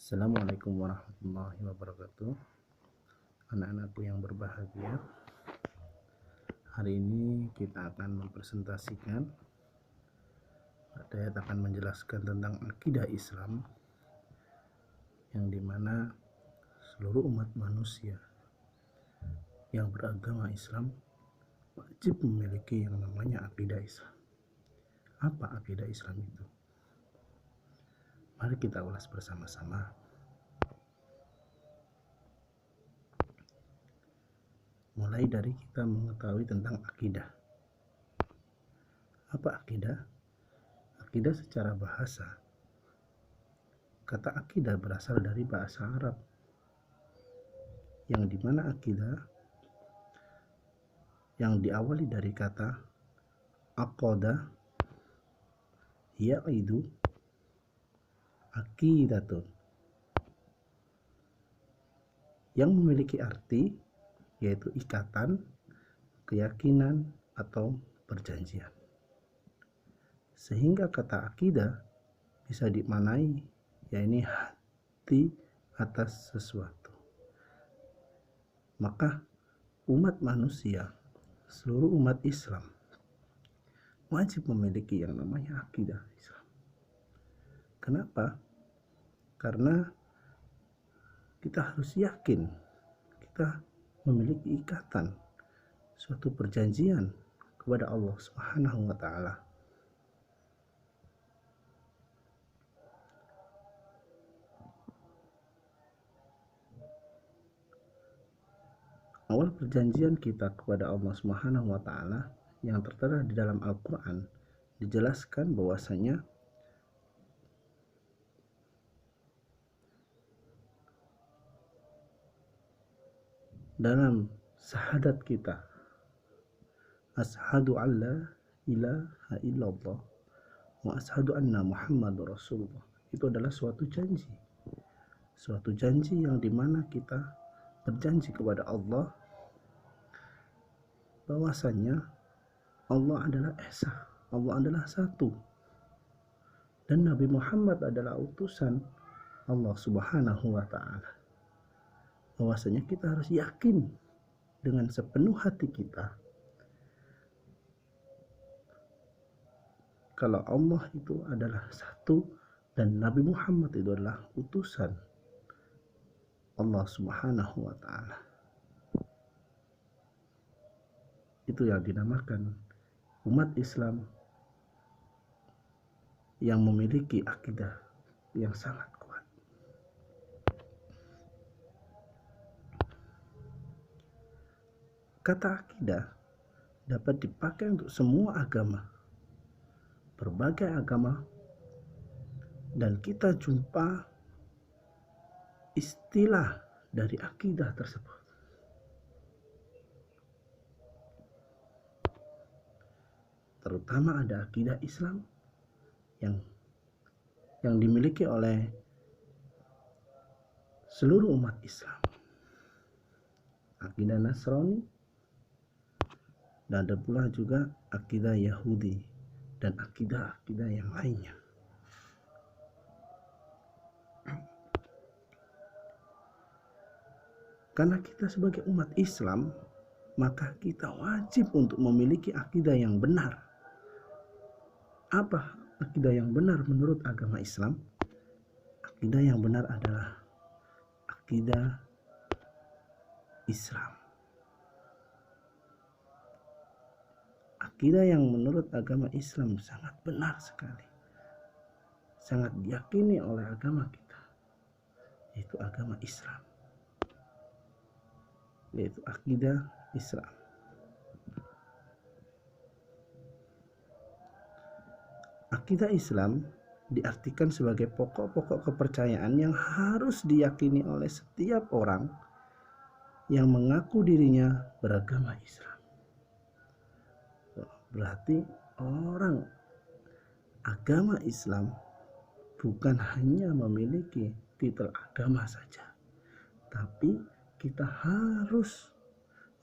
Assalamualaikum warahmatullahi wabarakatuh. Anak-anakku yang berbahagia, hari ini kita akan mempresentasikan, Dayat akan menjelaskan tentang akidah Islam, yang dimana seluruh umat manusia yang beragama Islam wajib memiliki yang namanya akidah Islam. Apa akidah Islam itu? Mari kita ulas bersama-sama. Mulai dari kita mengetahui tentang akidah. Apa akidah? Akidah secara bahasa. Kata akidah berasal dari bahasa Arab, yang dimana akidah yang diawali dari kata aqada, ya'idu, aqidatun, yang memiliki arti yaitu ikatan, keyakinan, atau perjanjian. Sehingga kata akidah bisa dimaknai yakni hati atas sesuatu. Maka umat manusia, seluruh umat Islam wajib memiliki yang namanya akidah Islam. Kenapa? Karena kita harus yakin kita memiliki ikatan, suatu perjanjian kepada Allah Subhanahu wa Ta'ala. Awal perjanjian kita kepada Allah Subhanahu wa Ta'ala yang tertera di dalam Al-Quran dijelaskan bahwasanya dalam syahadat kita, asyhadu alla ilaha illallah wa asyhadu anna Muhammadur Rasulullah, itu adalah suatu janji yang dimana kita berjanji kepada Allah bahwasanya Allah adalah esa, Allah adalah satu, dan Nabi Muhammad adalah utusan Allah Subhanahu wa Ta'ala. Bahwasanya kita harus yakin dengan sepenuh hati kita kalau Allah itu adalah satu dan Nabi Muhammad itu adalah utusan Allah Subhanahu wa Ta'ala. Itu yang dinamakan umat Islam yang memiliki akidah yang sangat kuat. Kata akidah dapat dipakai untuk semua agama, berbagai agama, dan kita jumpa istilah dari akidah tersebut. Terutama ada akidah Islam yang dimiliki oleh seluruh umat Islam. Akidah Nasrani, dan ada pula juga akidah Yahudi dan akidah-akidah yang lainnya. Karena kita sebagai umat Islam, maka kita wajib untuk memiliki akidah yang benar. Apa akidah yang benar menurut agama Islam? Akidah yang benar adalah akidah Islam. Akidah yang menurut agama Islam sangat benar sekali, sangat diyakini oleh agama kita, yaitu agama Islam, yaitu akidah Islam. Akidah Islam diartikan sebagai pokok-pokok kepercayaan yang harus diyakini oleh setiap orang yang mengaku dirinya beragama Islam. Berarti orang agama Islam bukan hanya memiliki titel agama saja, tapi kita harus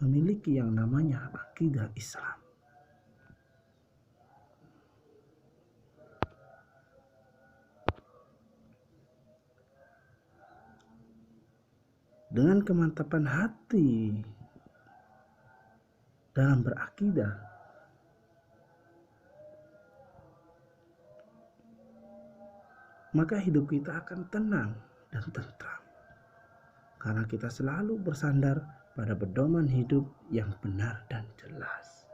memiliki yang namanya akidah Islam. dengan kemantapan hati dalam berakidah, maka hidup kita akan tenang dan tentram, karena kita selalu bersandar pada pedoman hidup yang benar dan jelas,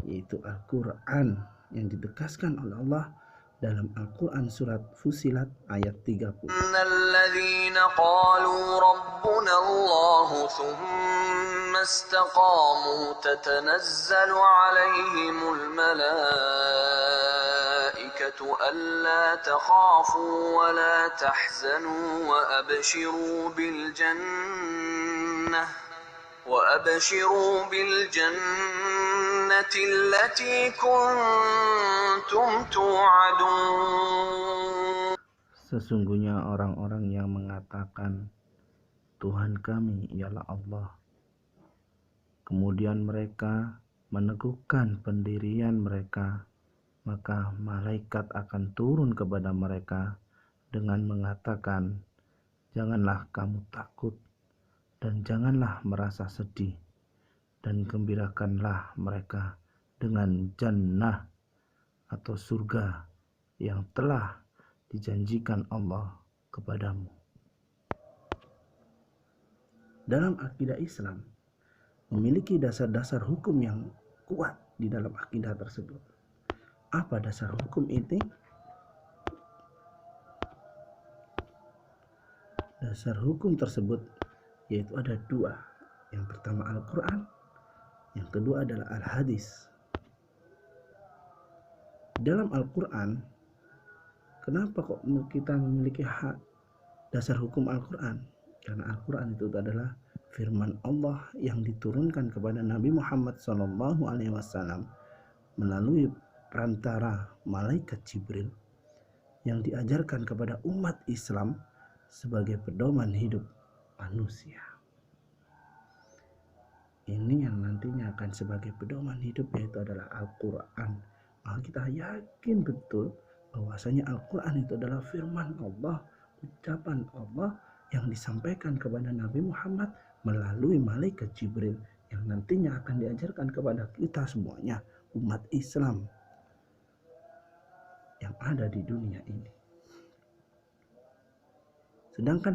yaitu Al-Quran yang ditegaskan oleh Allah dalam Al-Quran surat Fussilat ayat 30. Innalladzina qalu rabbuna Allah thumma istaqamu tatanazzalu alaihimul malaikatu alla takhafu wa la tahzanu wa abshiru bil jannah التي كنتم توعدون. Sesungguhnya orang-orang yang mengatakan Tuhan kami ialah Allah, kemudian mereka meneguhkan pendirian mereka, maka malaikat akan turun kepada mereka dengan mengatakan, janganlah kamu takut dan janganlah merasa sedih, dan gembirakanlah mereka dengan jannah atau surga yang telah dijanjikan Allah kepadamu. Dalam akidah Islam memiliki dasar-dasar hukum yang kuat di dalam akidah tersebut. Apa dasar hukum ini? Dasar hukum tersebut yaitu ada dua. Yang pertama Al-Quran, yang kedua adalah Al-Hadis. Dalam Al-Quran, kenapa kok kita memiliki dasar hukum Al-Quran? Karena Al-Quran itu adalah firman Allah yang diturunkan kepada Nabi Muhammad SAW melalui perantara malaikat Jibril yang diajarkan kepada umat Islam sebagai pedoman hidup manusia. Ini yang nantinya akan sebagai pedoman hidup, yaitu adalah Al-Quran. Maka kita yakin betul bahwasanya Al-Quran itu adalah firman Allah, ucapan Allah yang disampaikan kepada Nabi Muhammad melalui malaikat Jibril yang nantinya akan diajarkan kepada kita semuanya, umat Islam yang ada di dunia ini. Sedangkan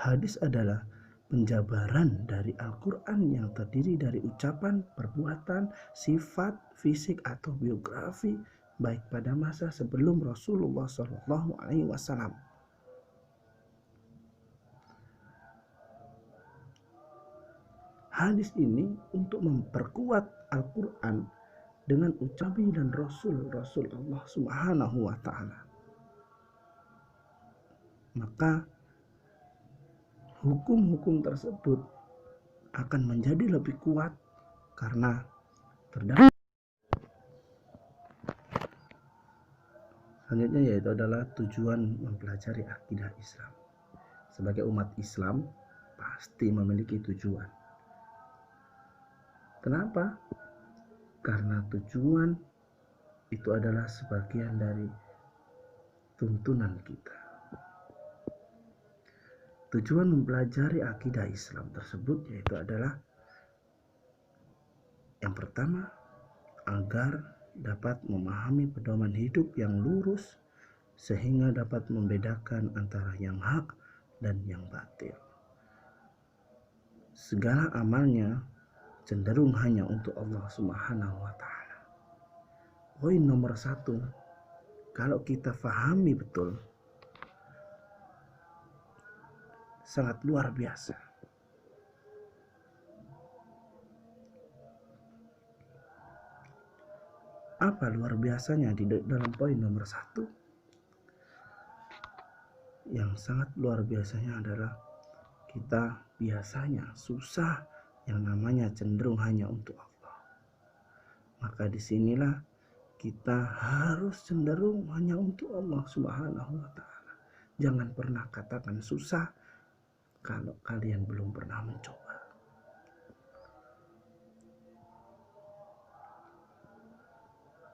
hadis adalah penjabaran dari Al-Quran yang terdiri dari ucapan, perbuatan, sifat, fisik atau biografi baik pada masa sebelum Rasulullah SAW. Hadis ini untuk memperkuat Al-Quran dengan ucapan dan Rasul Allah Subhanahu wa Ta'ala. Maka hukum-hukum tersebut akan menjadi lebih kuat karena terdapat. Selanjutnya yaitu adalah tujuan mempelajari akidah Islam. Sebagai umat Islam pasti memiliki tujuan. Kenapa? Karena tujuan itu adalah sebagian dari tuntunan kita. Tujuan mempelajari akidah Islam tersebut yaitu adalah yang pertama, agar dapat memahami pedoman hidup yang lurus sehingga dapat membedakan antara yang hak dan yang batil. Segala amalnya cenderung hanya untuk Allah Subhanahu wa Ta'ala. Poin nomor 1, kalau kita fahami betul, sangat luar biasa. Apa luar biasanya di dalam poin nomor 1? Yang sangat luar biasanya adalah kita biasanya susah yang namanya cenderung hanya untuk Allah. Maka disinilah kita harus cenderung hanya untuk Allah Subhanahu wa Ta'ala. Jangan pernah katakan susah kalau kalian belum pernah mencoba.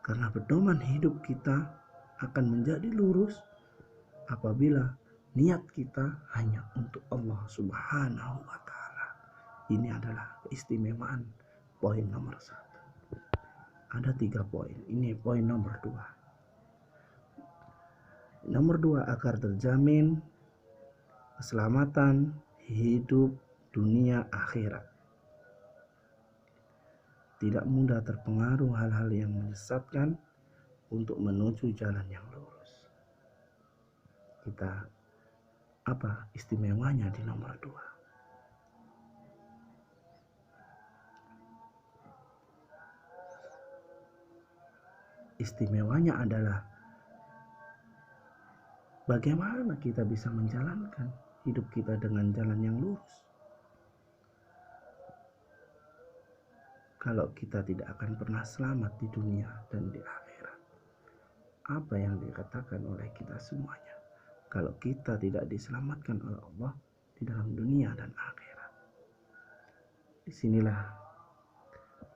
Karena pedoman hidup kita akan menjadi lurus apabila niat kita hanya untuk Allah Subhanahu wa Ta'ala. Ini adalah keistimewaan poin nomor 1. Ada 3 poin. Ini poin nomor 2. Nomor 2, agar terjamin keselamatan hidup dunia akhirat. Tidak mudah terpengaruh hal-hal yang menyesatkan untuk menuju jalan yang lurus. Kita apa istimewanya di nomor 2? Istimewanya adalah bagaimana kita bisa menjalankan hidup kita dengan jalan yang lurus. Kalau kita tidak akan pernah selamat di dunia dan di akhirat. Apa yang dikatakan oleh kita semuanya? Kalau kita tidak diselamatkan oleh Allah di dalam dunia dan akhirat. Disinilah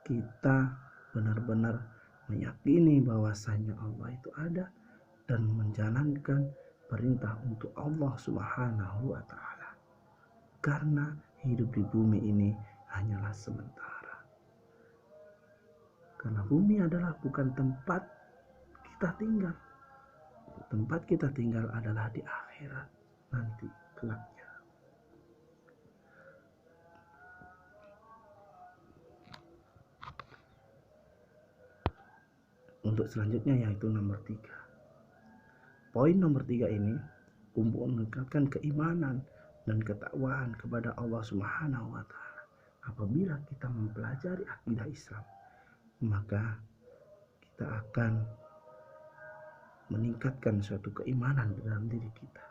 kita benar-benar meyakini bahwasanya Allah itu ada dan menjalankan perintah untuk Allah Subhanahu wa Ta'ala. Karena hidup di bumi ini hanyalah sementara. Karena bumi adalah bukan tempat kita tinggal. Tempat kita tinggal adalah di akhirat nanti kelaknya. Untuk selanjutnya yaitu nomor 3. Poin nomor 3 ini untuk meningkatkan keimanan dan ketakwaan kepada Allah Subhanahu wa Ta'ala. Apabila kita mempelajari akidah Islam, maka kita akan meningkatkan suatu keimanan dalam diri kita,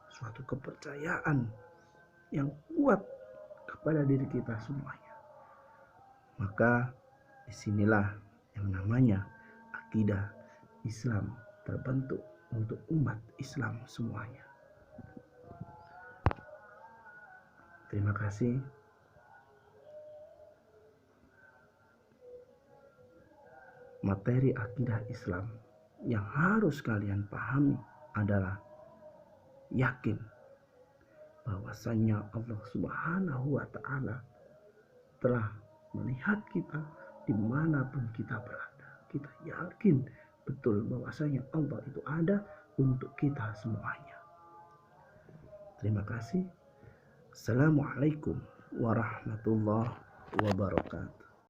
suatu kepercayaan yang kuat kepada diri kita semuanya. Maka disinilah yang namanya akidah Islam terbentuk untuk umat Islam semuanya. Terima kasih. Materi akidah Islam yang harus kalian pahami adalah yakin bahwasanya Allah Subhanahu wa Ta'ala telah melihat kita dimanapun kita berada. Kita yakin betul bahwasanya Allah itu ada untuk kita semuanya. Terima kasih. Assalamualaikum warahmatullahi wabarakatuh.